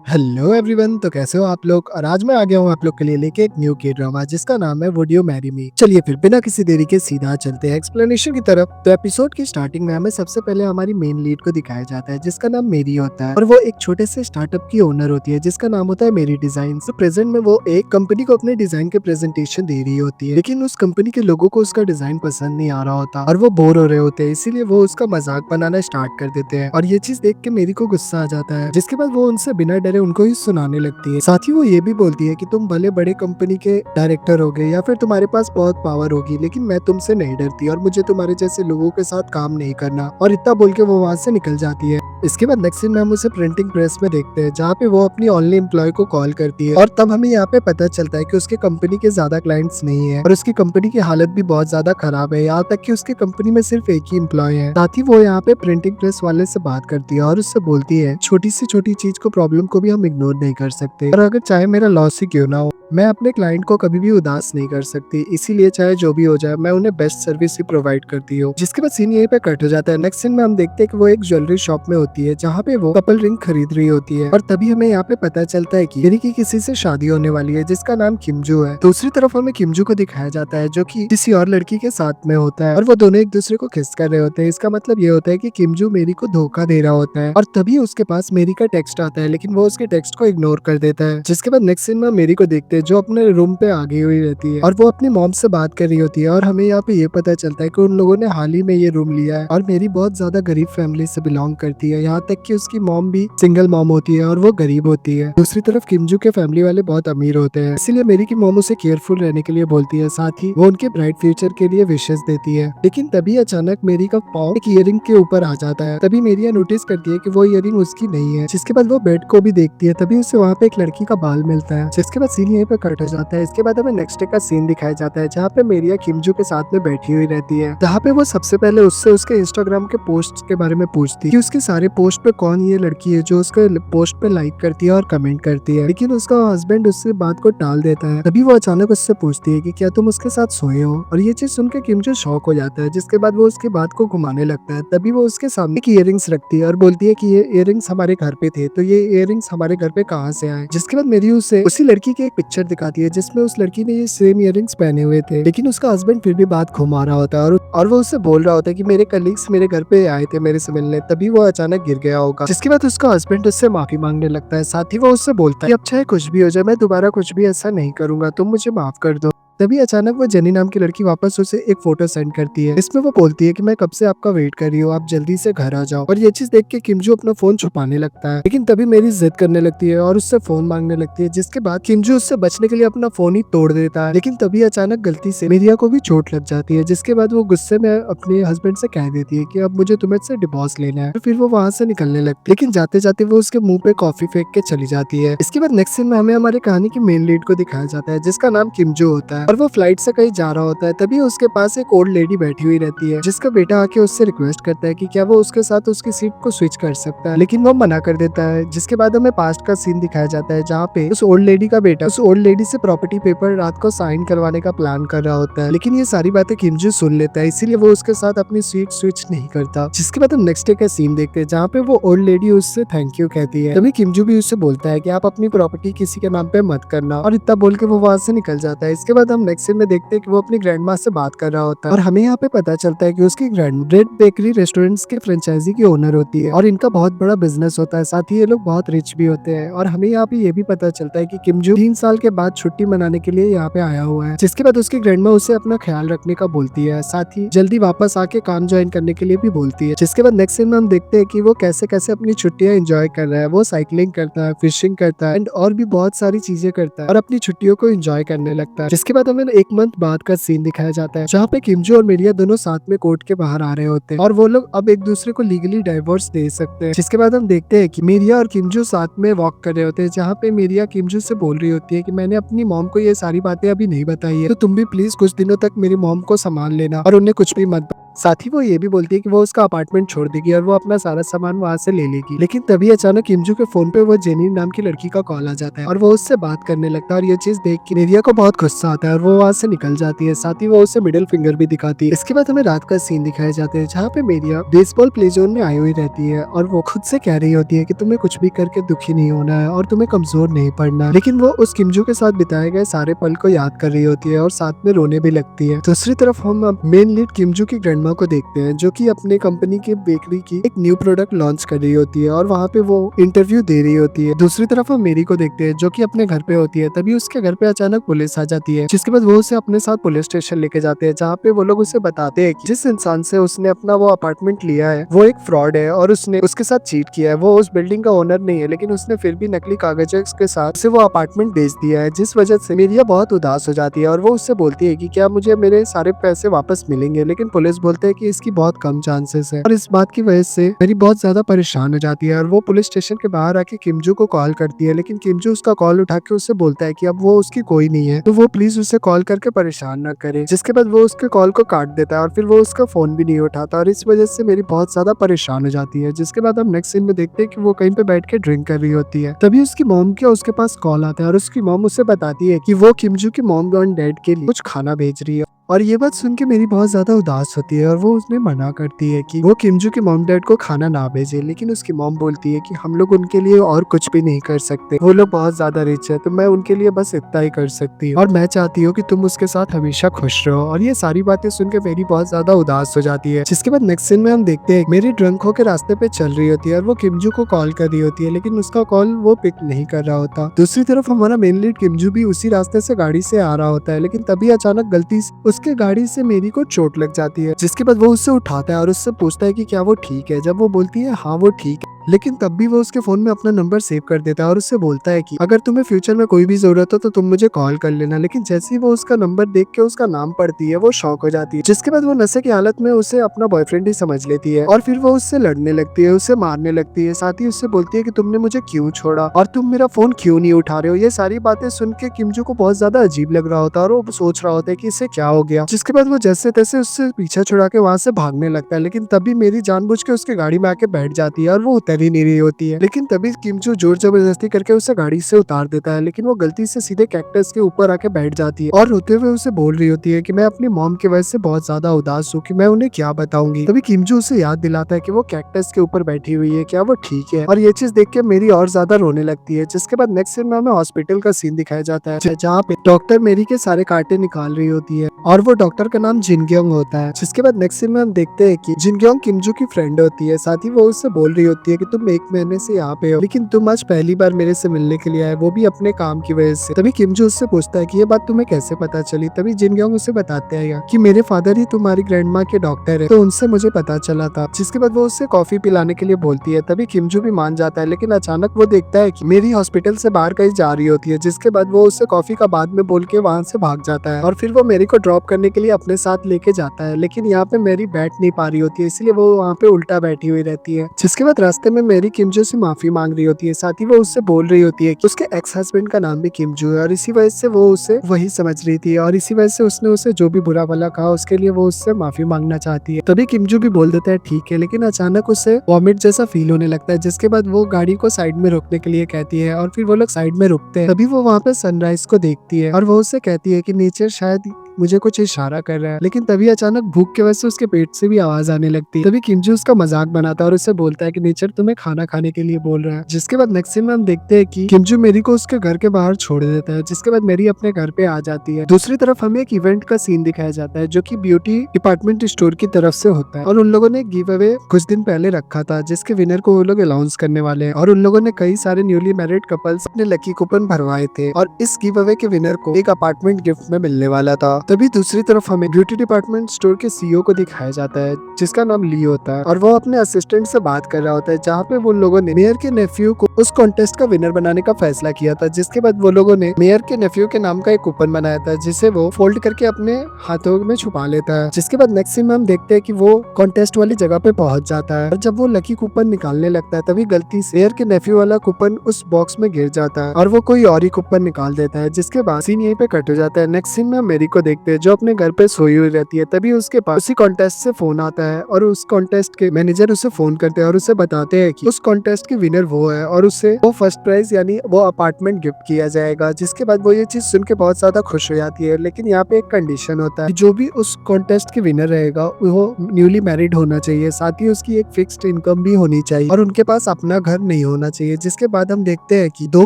Hello everyone, तो कैसे हो आप लोग। और आज मैं आ गया हूँ आप लोग के लिए लेके एक न्यू के ड्रामा जिसका नाम है वुड यू मैरी मी। चलिए फिर बिना किसी देरी के सीधा चलते हैं एक्सप्लेनेशन की तरफ। तो एपिसोड की स्टार्टिंग में हमें सबसे पहले हमारी मेन लीड को दिखाया जाता है जिसका नाम मेरी होता है और वो एक छोटे से स्टार्टअप की ओनर होती है जिसका नाम होता है मेरी डिजाइन। तो प्रेजेंट में वो एक कंपनी को अपने डिजाइन के प्रेजेंटेशन दे रही होती है, लेकिन उस कंपनी के लोगों को उसका डिजाइन पसंद नहीं आ रहा होता और वो बोर हो रहे होते हैं, इसीलिए वो उसका मजाक बनाना स्टार्ट कर देते हैं। और ये चीज देख के मेरी को गुस्सा आ जाता है, जिसके बाद वो उनसे बिना डरे उनको ही सुनाने लगती है। साथ ही वो ये भी बोलती है कि तुम भले बड़े कंपनी के डायरेक्टर हो गए या फिर तुम्हारे पास बहुत पावर होगी, लेकिन मैं तुमसे नहीं डरती और मुझे तुम्हारे जैसे लोगों के साथ काम नहीं करना। और इतना बोल के वो वहां से निकल जाती है। इसके बाद नेक्स्ट सीन में हम उसे प्रिंटिंग प्रेस में देखते हैं जहाँ पे वो अपनी ऑनलाइन एम्प्लॉय को कॉल करती है और तब हमें यहाँ पे पता चलता है कि उसके कंपनी के ज्यादा क्लाइंट्स नहीं है और उसकी कंपनी की हालत भी बहुत ज्यादा खराब है, यहाँ तक कि उसकी कंपनी में सिर्फ एक ही एम्प्लॉय है। साथ ही वो यहाँ पे प्रिंटिंग प्रेस वाले से बात करती है और उससे बोलती है छोटी से छोटी चीज को प्रॉब्लम को भी हम इग्नोर नहीं कर सकते, और अगर चाहे मेरा लॉस ही क्यों ना हो, मैं अपने क्लाइंट को कभी भी उदास नहीं कर सकती, इसीलिए चाहे जो भी हो जाए मैं उन्हें बेस्ट सर्विस ही प्रोवाइड करती हूँ। जिसके बाद सीन यहीं पे कट हो जाता है। नेक्स्ट सीन में हम देखते हैं कि वो एक ज्वेलरी शॉप में होती है जहाँ पे वो कपल रिंग खरीद रही होती है और तभी हमें यहाँ पे पता चलता है कि मेरी की किसी से शादी होने वाली है जिसका नाम किमजू है। दूसरी तरफ हमें किमजू को दिखाया जाता है जो कि किसी और लड़की के साथ में होता है और वो दोनों एक दूसरे को किस कर रहे होते हैं। इसका मतलब ये होता है कि किमजू मेरी को धोखा दे रहा होता है और तभी उसके पास मेरी का टेक्स्ट आता है, लेकिन वो उसके टेक्स्ट को इग्नोर कर देता है। जिसके बाद नेक्स्ट सीन में मेरी को देखते हैं जो अपने रूम पे आगे हुई रहती है और वो अपनी मॉम से बात कर रही होती है और हमें यहाँ पे ये पता चलता है कि उन लोगों ने हाल ही में ये रूम लिया है और मेरी बहुत ज्यादा गरीब फैमिली से बिलोंग करती है, यहाँ तक कि उसकी मॉम भी सिंगल मॉम होती है और वो गरीब होती है। दूसरी तरफ किमजू के फैमिली वाले बहुत अमीर होते हैं, इसीलिए मेरी की मॉम उसे केयरफुल रहने के लिए बोलती है, साथ ही वो उनके ब्राइट फ्यूचर के लिए विशेष देती है। लेकिन तभी अचानक मेरी का पाँव एक ईयरिंग के ऊपर आ जाता है। तभी मेरी नोटिस करती है कि वो ईयरिंग उसकी नहीं है। जिसके बाद वो बेड को भी देखती है, तभी उसे वहाँ पे एक लड़की का बाल मिलता है। जिसके बाद सीन यहीं पे कट हो जाता है। इसके बाद हमें नेक्स्ट डे का सीन दिखाया जाता है जहाँ पे मेरिया किमजू के साथ में बैठी हुई रहती है, जहाँ पे वो सबसे पहले उससे उसके इंस्टाग्राम के पोस्ट के बारे में पूछती है कि उसके सारे पोस्ट पे कौन ये लड़की है जो उसके पोस्ट पे लाइक करती है और कमेंट करती है, लेकिन उसका हस्बैंड उससे बात को टाल देता है। तभी वो अचानक उससे पूछती है कि क्या तुम उसके साथ सोए हो, और ये चीज सुनकर किमजू शॉक हो जाता है। जिसके बाद वो उसकी बात को घुमाने लगता है। तभी वो उसके सामने एक इयररिंग्स रखती है और बोलती है कि ये इयररिंग्स हमारे घर पे थे, तो ये इयररिंग्स हमारे घर पे कहाँ से आए। जिसके बाद मेरी उसे उसी लड़की की एक पिक्चर दिखाती है जिसमें उस लड़की ने ये सेम इयररिंग्स पहने हुए थे, लेकिन उसका हस्बैंड फिर भी बात घुमा रहा होता है और वो उससे बोल रहा होता है कि मेरे कलीग्स मेरे घर पे आए थे मेरे से मिलने, तभी वो अचानक गिर गया होगा। जिसके बाद उसका हस्बैंड उससे माफी मांगने लगता है, साथ ही वो उससे बोलता है कि अब चाहे कुछ भी हो जाए मैं दोबारा कुछ भी ऐसा नहीं करूंगा, तुम मुझे माफ कर दो। तभी अचानक वो जेनी नाम की लड़की वापस उसे एक फोटो सेंड करती है। इसमें वो बोलती है कि मैं कब से आपका वेट कर रही हूँ, आप जल्दी से घर आ जाओ। और ये चीज देख के किमजू अपना फोन छुपाने लगता है, लेकिन तभी मेरी जिद करने लगती है और उससे फोन मांगने लगती है। जिसके बाद किमजू उससे बचने के लिए अपना फोन ही तोड़ देता है, लेकिन तभी अचानक गलती से मेरिया को भी चोट लग जाती है। जिसके बाद वो गुस्से में अपने हस्बैंड से कह देती है कि अब मुझे तुम्हें से डिवोर्स लेना है। फिर वो वहां से निकलने लगती है, लेकिन जाते जाते वो उसके मुंह पे कॉफी फेंक के चली जाती है। इसके बाद नेक्स्ट सीन में हमें हमारी कहानी की मेन लीड को दिखाया जाता है जिसका नाम किमजू होता है और वो फ्लाइट से जा रहा होता है। तभी उसके पास एक ओल्ड लेडी बैठी हुई रहती है जिसका बेटा आके उससे रिक्वेस्ट करता है कि क्या वो उसके साथ उसकी सीट को स्विच कर सकता है, लेकिन वो मना कर देता है। जिसके बाद हमें पास्ट का सीन दिखाया जाता है जहाँ पे उस ओल्ड लेडी का बेटा उस ओल्ड लेडी से प्रॉपर्टी पेपर रात को साइन करवाने का प्लान कर रहा होता है, लेकिन ये सारी बातें किमजू सुन लेता है, इसीलिए वो उसके साथ अपनी सीट स्विच नहीं करता। जिसके बाद हम नेक्स्ट डे का सीन देखते हैं जहाँ पे वो ओल्ड लेडी उससे थैंक यू कहती है। तभी किमजू भी उससे बोलता है कि आप अपनी प्रॉपर्टी किसी के नाम पे मत करना, और इतना बोल के वो वहां से निकल जाता है। इसके बाद हम नेक्स्ट सीन में देखते हैं कि वो अपनी ग्रैंड से बात कर रहा होता है और हमें यहाँ पे पता चलता है कि उसकी ग्रैंड ब्रेड बेकरी रेस्टोरेंट्स के फ्रेंचाइजी की ओनर होती है और इनका बहुत बड़ा बिजनेस होता है, साथ ही ये लोग बहुत रिच भी होते हैं। और हमें यहाँ पे ये भी पता चलता है कि किमजू 3 साल के बाद छुट्टी मनाने के लिए यहाँ पे आया हुआ है। जिसके बाद उसकी ग्रैंडमा उसे अपना ख्याल रखने का बोलती है, साथ ही जल्दी वापस आके काम ज्वाइन करने के लिए भी बोलती है। जिसके बाद नेक्स्ट सीन में हम देखते हैं कि वो कैसे कैसे अपनी छुट्टियां एंजॉय कर रहा है। वो साइकिलिंग करता है, फिशिंग करता है एंड और भी बहुत सारी चीजें करता है और अपनी छुट्टियों को एंजॉय करने लगता है। जिसके बाद हमें एक मंथ बाद का सीन दिखाया जाता है जहाँ पे किमजू और मेरिया दोनों साथ में कोर्ट के बाहर आ रहे होते हैं और वो लोग अब एक दूसरे को लीगली डाइवोर्स दे सकते हैं। जिसके बाद हम देखते हैं कि मेरिया और किमजू साथ में वॉक कर रहे होते हैं, जहाँ पे मेरिया किमजू से बोल रही होती है कि मैंने अपनी मॉम को ये सारी बातें अभी नहीं बताई है, तो तुम भी प्लीज कुछ दिनों तक मेरी मॉम को संभाल लेना और उन्हें कुछ भी मत। साथ ही वो ये भी बोलती है कि वो उसका अपार्टमेंट छोड़ देगी और वो अपना सारा सामान वहां से ले लेगी। लेकिन तभी अचानक किमजू के फोन पे वो जेनी नाम की लड़की का कॉल आ जाता है और वो उससे बात करने लगता है और ये चीज देख के मेरिया को बहुत गुस्सा आता है और वो वहाँ से निकल जाती है, साथ ही वो उसे मिडिल फिंगर भी दिखाती है। इसके बाद हमें रात का सीन दिखाया जाता है जहाँ पे मेरिया बेसबॉल प्ले जोन में आई हुई रहती है और वो खुद से कह रही होती है कि तुम्हें कुछ भी करके दुखी नहीं होना है और तुम्हें कमजोर नहीं पड़ना, लेकिन वो उस किमजू के साथ बिताए गए सारे पल को याद कर रही होती है और साथ में रोने भी लगती है। दूसरी तरफ हम अब मेन लीड किमजू की ग्रैंडमा को देखते हैं जो कि अपने कंपनी के बेकरी की एक न्यू प्रोडक्ट लॉन्च कर रही होती है और वहाँ पे वो इंटरव्यू दे रही होती है। दूसरी तरफ हम मेरी को देखते हैं जो कि अपने घर पे होती है। तभी उसके घर पे अचानक पुलिस आ जाती है, जिसके बाद वो उसे अपने साथ पुलिस स्टेशन लेके जाते हैं जहाँ पे वो लोग उसे बताते हैं कि जिस इंसान से उसने अपना वो अपार्टमेंट लिया है वो एक फ्रॉड है और उसने उसके साथ चीट किया है। वो उस बिल्डिंग का ओनर नहीं है, लेकिन उसने फिर भी नकली कागजों के साथ उसे वो अपार्टमेंट बेच दिया है, जिस वजह से मेरिया बहुत उदास हो जाती है और वो उससे बोलती है कि क्या मुझे मेरे सारे पैसे वापस मिलेंगे, लेकिन पुलिस बोलते है कि इसकी बहुत कम चांसेस है। और इस बात की वजह से मेरी बहुत ज्यादा परेशान हो जाती है और वो पुलिस स्टेशन के बाहर आके किमजू को कॉल करती है, लेकिन किमजू उसका कॉल उठा के उससे बोलता है कि अब वो उसकी कोई नहीं है, तो वो प्लीज उसे कॉल करके परेशान न करे। जिसके बाद वो उसके कॉल को काट देता है और फिर वो उसका फोन भी नहीं उठाता और इस वजह से मेरी बहुत ज्यादा परेशान हो जाती है। जिसके बाद हम नेक्स्ट सीन में देखते हैं कि वो कहीं पे बैठ के ड्रिंक कर रही होती है। तभी उसकी मॉम का उसके पास कॉल आता है और उसकी मॉम उसे बताती है कि वो किमजू की मॉम और डैड के लिए कुछ खाना भेज रही है। और ये बात सुन के मेरी बहुत ज्यादा उदास होती है और वो उसने मना करती है कि वो किमजू के मॉम डैड को खाना ना भेजे, लेकिन उसकी मॉम बोलती है कि हम लोग उनके लिए और कुछ भी नहीं कर सकते, वो लोग बहुत ज्यादा रिच है, तो मैं उनके लिए बस इतना ही कर सकती हूँ और मैं चाहती हूँ कि तुम उसके साथ हमेशा खुश रहो। और ये सारी बातें सुन के मेरी बहुत ज्यादा उदास हो जाती है। जिसके बाद नेक्स्ट सीन में हम देखते हैं मेरी ड्रंक होकर रास्ते पे चल रही होती है और वो किमजू को कॉल कर रही होती है, लेकिन उसका कॉल वो पिक नहीं कर रहा होता। दूसरी तरफ हमारा मेन लीड किमजू भी उसी रास्ते से गाड़ी से आ रहा होता है, लेकिन तभी अचानक गलती से उसके गाड़ी से मेरी को चोट लग जाती है। जिसके बाद वो उससे उठाता है और उससे पूछता है कि क्या वो ठीक है। जब वो बोलती है हाँ वो ठीक है, लेकिन तब भी वो उसके फोन में अपना नंबर सेव कर देता है और उससे बोलता है कि अगर तुम्हें फ्यूचर में कोई भी जरूरत हो तो तुम मुझे कॉल कर लेना। लेकिन जैसे ही वो उसका नंबर देख के उसका नाम पढ़ती है वो शॉक हो जाती है। जिसके बाद वो नशे की हालत में उसे अपना बॉयफ्रेंड ही समझ लेती है और फिर वो उससे लड़ने लगती है, उसे मारने लगती है, साथ ही उससे बोलती है कि तुमने मुझे क्यों छोड़ा और तुम मेरा फोन क्यों नहीं उठा रहे हो। ये सारी बातें सुन के किमजू को बहुत ज्यादा अजीब लग रहा होता है और वो सोच रहा होता है कि इससे क्या हो गया। जिसके बाद वो जैसे तैसे उससे पीछा छुड़ा के वहां से भागने लगता है, लेकिन तभी मेरी जानबूझ के उसके गाड़ी में आके बैठ जाती है और वो उतर ही नहीं रही होती है। लेकिन तभी किमजू जोर जबरदस्ती करके उसे गाड़ी से उतार देता है, लेकिन वो गलती से सीधे कैक्टस के ऊपर आके बैठ जाती है और रोते हुए उसे बोल रही होती है कि मैं अपनी मॉम की वजह से बहुत ज्यादा उदास हूँ कि मैं उन्हें क्या बताऊंगी। तभी किमजू उसे याद दिलाता है कि वो कैक्टस के ऊपर बैठी हुई है, क्या वो ठीक है। और ये चीज देख के मेरी और ज्यादा रोने लगती है। जिसके बाद नेक्स्ट सीन में हमें हॉस्पिटल का सीन दिखाया जाता है जहाँ पे डॉक्टर मेरी के सारे कांटे निकाल रही होती है और वो डॉक्टर का नाम जिनग्योंग होता है। जिसके बाद नेक्स्ट सीन में हम देखते हैं कि जिनग्योंग किमजू की फ्रेंड होती है, साथ ही वो उससे बोल रही होती है कि तुम 1 महीने से यहाँ पे हो, लेकिन तुम आज पहली बार मेरे से मिलने के लिए आए, वो भी अपने काम की वजह से। तभी किमजू उससे पूछता है कि ये बात तुम्हें कैसे पता चली। तभी जिनग्योंग उसे बताते हैं कि मेरे फादर ही तुम्हारी ग्रैंडमा के डॉक्टर है, तो उनसे मुझे पता चला था। जिसके बाद वो उससे कॉफी पिलाने के लिए बोलती है। तभी किमजू भी मान जाता है, लेकिन अचानक वो देखता है कि मेरी हॉस्पिटल से बाहर कहीं जा रही होती है। जिसके बाद वो उससे कॉफी का बाद में बोल के वहां से भाग जाता है और फिर वो मेरी को ड्रॉप करने के लिए अपने साथ लेके जाता है, लेकिन यहाँ पे मेरी बैठ नहीं पा रही होती है, इसलिए वो वहाँ पे उल्टा बैठी हुई रहती है। जिसके बाद रास्ते में मेरी किमजू से माफी मांग रही होती है, साथ ही वो उससे बोल रही होती है कि उसके एक्स हस्बैंड का नाम भी किमजू है और इसी वजह से वो उसे वही समझ रही थी और इसी वजह से उसने उसे जो भी बुरा भला कहा उसके लिए वो उससे माफी मांगना चाहती है। तभी किमजू भी बोल देता है ठीक है, लेकिन अचानक उसे वॉमिट जैसा फील होने लगता है। जिसके बाद वो गाड़ी को साइड में रोकने के लिए कहती है और फिर वो लोग साइड में रुकते हैं। तभी वो वहाँ पे सनराइज को देखती है और वो उससे कहती है कि नेचर शायद मुझे कुछ इशारा कर रहा है, लेकिन तभी अचानक भूख के वजह से उसके पेट से भी आवाज आने लगती है। तभी किमजू उसका मजाक बनाता है और उससे बोलता है कि नेचर तुम्हें खाना खाने के लिए बोल रहा है। जिसके बाद नेक्स्ट सीन में हम देखते हैं कि किमजू मेरी को उसके घर के बाहर छोड़ देता है, जिसके बाद मेरी अपने घर पे आ जाती है। दूसरी तरफ हमें एक इवेंट का सीन दिखाया जाता है जो कि ब्यूटी डिपार्टमेंट स्टोर की तरफ से होता है और उन लोगों ने गिव अवे कुछ दिन पहले रखा था, जिसके विनर को वो लोग अनाउंस करने वाले हैं और उन लोगों ने कई सारे न्यूली मैरिड कपल्स अपने लकी कूपन भरवाए थे और इस गिव अवे के विनर को एक अपार्टमेंट गिफ्ट में मिलने वाला था। तभी दूसरी तरफ हमें ब्यूटी डिपार्टमेंट स्टोर के सीईओ को दिखाया जाता है जिसका नाम ली होता है और वो अपने असिस्टेंट से बात कर रहा होता है, जहाँ पे वो लोगों ने मेयर के नेफ्यू को उस कॉन्टेस्ट का विनर बनाने का फैसला किया था। जिसके बाद वो लोगों ने मेयर के नेफ्यू के नाम का एक कूपन बनाया था जिसे वो फोल्ड करके अपने हाथों में छुपा लेता है। जिसके बाद नेक्स्ट सीन में हम देखते हैं कि वो कॉन्टेस्ट वाली जगह पे पहुंच जाता है और जब वो लकी कूपन निकालने लगता है तभी गलती से मेयर के नेफ्यू वाला कूपन उस बॉक्स में गिर जाता है और वो कोई और ही कूपन निकाल देता है। जिसके बाद सीन यहीं पे कट हो जाता है। नेक्स्ट सीन में हम मेरी को देखते हैं जो अपने घर पे सोई हुई रहती है। तभी उसके पास उसी कॉन्टेस्ट से फोन आता है और उस कॉन्टेस्ट के मैनेजर उसे फोन करते हैं और उसे बताते हैं कि उस कॉन्टेस्ट की विनर वो है और उसे वो फर्स्ट प्राइज यानी वो अपार्टमेंट गिफ्ट किया जाएगा। जिसके बाद वो ये चीज सुन के बहुत ज्यादा खुश हो जाती है। लेकिन यहाँ पे एक कंडीशन होता है, जो भी उस कॉन्टेस्ट के विनर रहेगा वो न्यूली मैरिड होना चाहिए, साथ ही उसकी एक फिक्स्ड इनकम भी होनी चाहिए और उनके पास अपना घर नहीं होना चाहिए। जिसके बाद हम देखते हैं कि 2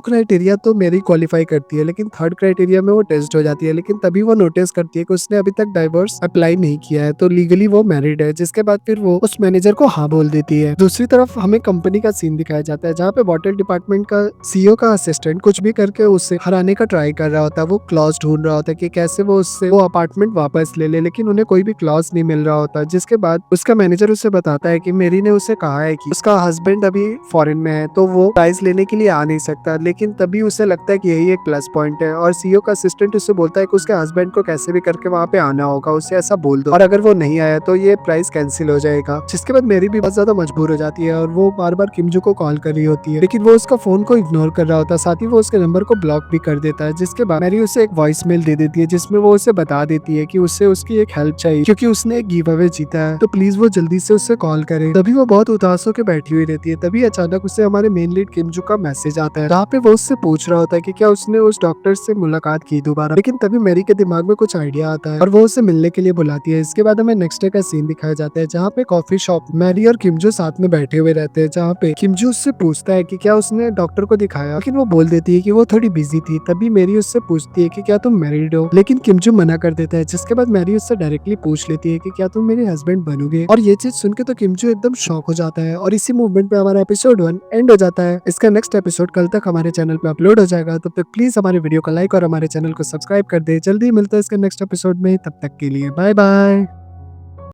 क्राइटेरिया तो मेरी क्वालिफाई करती है, लेकिन 3rd क्राइटेरिया में वो टेस्ट हो जाती है। लेकिन तभी वो नोटिस करती है कि उसने अभी तक डाइवोर्स अप्लाई नहीं किया है, तो लीगली वो मैरिड है। जिसके बाद फिर वो उस मैनेजर को हाँ बोल देती है। दूसरी तरफ हमें कंपनी का सीन दिखाया जाता है, जहाँ पे बॉटल डिपार्टमेंट का सीईओ का असिस्टेंट कुछ भी करके उससे हराने का ट्राई कर रहा होता है। वो क्लॉज ढूंढ रहा होता है कि कैसे वो उससे वो अपार्टमेंट वापस ले ले, लेकिन उन्हें कोई भी क्लॉज नहीं मिल रहा होता। जिसके बाद उसका मैनेजर उसे बताता है कि मेरी ने उसे कहा है कि उसका हस्बैंड अभी फॉरेन में है, तो वो प्राइज लेने के लिए आ नहीं सकता। लेकिन तभी उसे लगता है कि यही एक प्लस पॉइंट है और सीईओ का असिस्टेंट उससे बोलता है कि उसके हस्बैंड को कैसे भी करके वहाँ पे आना होगा, उसे ऐसा बोल दो और अगर वो नहीं आया तो ये प्राइस कैंसिल हो जाएगा। जिसके बाद मेरी भी बहुत ज्यादा मजबूर हो जाती है और वो बार बार किमजू को कॉल कर रही होती है, लेकिन वो उसका फोन को इग्नोर कर रहा होता है, साथ ही वो उसके नंबर को ब्लॉक भी कर देता है। जिसके बाद मैरी उसे एक वॉइस मेल दे देती है जिसमें वो उसे बता देती है कि उसे उसकी एक हेल्प चाहिए क्योंकि उसने एक गिव अवे जीता है, तो प्लीज वो जल्दी से उससे कॉल करे। तभी वो बहुत उदास होकर बैठी हुई रहती है। तभी अचानक उसे हमारे मेन लीड किमजू का मैसेज आता है, जहाँ पे वो उससे पूछ रहा होता है कि क्या उसने उस डॉक्टर से मुलाकात की दोबारा। लेकिन तभी मैरी के दिमाग में कुछ आइडिया आता है और वो उसे मिलने के लिए बुलाती है। इसके बाद हमें नेक्स्ट डे का सीन दिखाया जाता है, जहाँ पे कॉफी शॉप मैरी और किमजू साथ में बैठे हुए रहते हैं, जहाँ पे किमजू उससे पूछता है कि क्या उसने डॉक्टर को दिखाया, लेकिन वो बोल देती है कि वो थोड़ी बिजी थी। तभी मैरी उससे पूछती है कि क्या तुम मैरिड हो, लेकिन किमजू मना कर देता है। जिसके बाद मैरी उससे डायरेक्टली पूछ लेती है कि क्या तुम मेरे हस्बैंड बनोगे, और ये चीज सुन के तो किमजू एकदम शॉक हो जाता है और इसी मूवमेंट पे हमारा एपिसोड 1 एंड हो जाता है। इसका नेक्स्ट एपिसोड कल तक हमारे चैनल पे अपलोड हो जाएगा, तब तक प्लीज हमारे वीडियो को लाइक और हमारे चैनल को सब्सक्राइब कर दे। जल्दी मिलता है इसके नेक्स्ट एपिसोड में, तब तक के लिए बाय बाय।